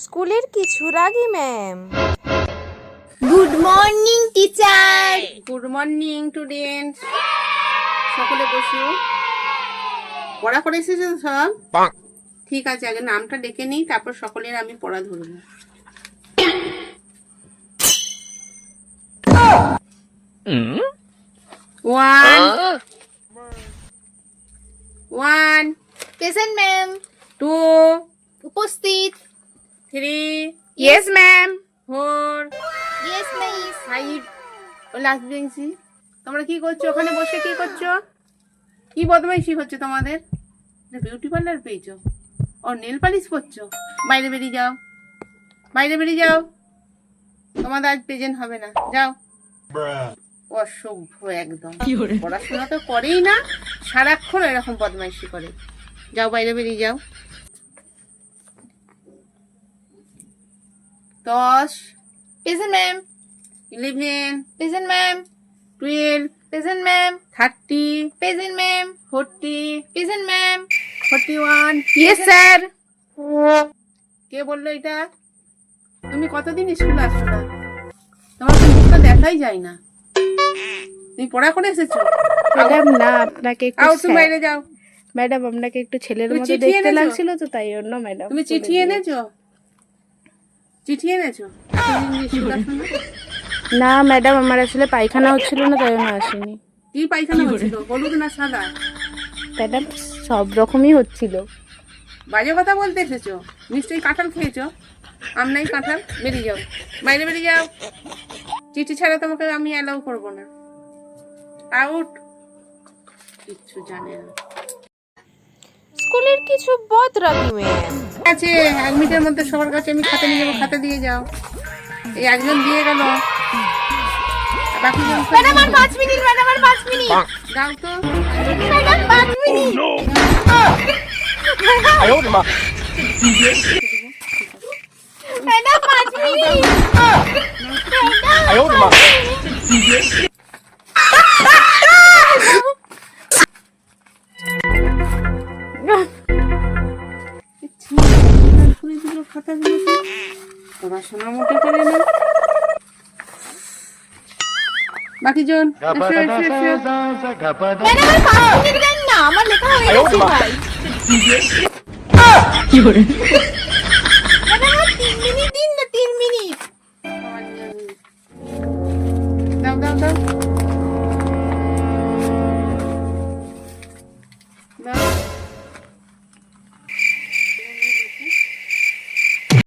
স্কুলের কিছু রাগী ma'am. Good morning teacher. Good morning students. সকলে বসো। পড়া করে এসেছো সব? ঠিক আছে, আগে নামটা ডেকে নিই, তারপর সকলের আমি পড়া ধরবো। One, present ma'am. টু, উপস্থিত। 3, yes ma'am. 4, yes miss. 5। Last বেঞ্চি। তোমরা কি করছো ওখানে বসে? কি করছো? কি বদমাইশি হচ্ছে তোমাদের? বিউটি পার্লার পেয়েছো? ও নেল পালিশ করছো? বাইরে বেরিয়ে যাও, বাইরে বেরিয়ে যাও। তোমাদের আজ প্রেজেন্ট হবে না, যাও। অসভ্য একদম, পড়াশোনা তো করেই না, সারাক্ষণ এরকম বদমাইশি করে। যাও, বাইরে বেরিয়ে যাও। 10, present ma'am. 11, present ma'am. 12, present ma'am. 30, present ma'am. 40, present ma'am. 41। Yes sir. কে বললো এটা? তুমি কতদিন স্কুল আসছো না? তোমার তো মুখটা দেখাই যায় না। তুমি পড়া করে এসেছো? ম্যাডাম না, আপনাকে একটু আও, তুমি বাইরে যাও। ম্যাডাম আপনাকে একটু ছেলের তুমি মতো চিঠি দেখতে এনেছো? লাগছিল তো তাই জন্য ম্যাডাম। তুমি চিঠি এনেছো? চিঠি এনেছো? এতদিন স্কুল আসো না? না ম্যাডাম, আমার আসলে পায়খানা হচ্ছিল না তাই জন্য আসেনি। কি পায়খানা হচ্ছিল? হলুদ না সাদা? ম্যাডাম সব রকমই হচ্ছিল। বাজে কথা বলতে এসেছো? নিশ্চয়ই কাঁঠাল খেয়েছো। আম নাই কাঁঠাল, বেরিয়ে যাও, বাইরে বেরিয়ে যাও। চিঠি ছাড়া তোমাকে আমি অ্যালাউ করবো না। আউট। কিচ্ছু জানে না। স্কুলের কিছু বদ রাগী ম্যাম। আছে, 1 মিনিটের মধ্যে সবার কাছে আমি খাতা নিয়ে যাবো, খাতা দিয়ে যাও। এই একজন দিয়ে গেল, বাকি জন ম্যাডাম আর 5 মিনিট। ম্যাডাম আর 5 মিনিট। দাও তো। Madam 5 minute. Madam 5 minute. করে দিল খাতাগুলোকে, পড়াশোনা মোটে করে না। বাকি জন এসো, এসো, এসো। ম্যাডাম আর 5 মিনিট দেন না, আমার লেখা হয়ে গেছে ভাই।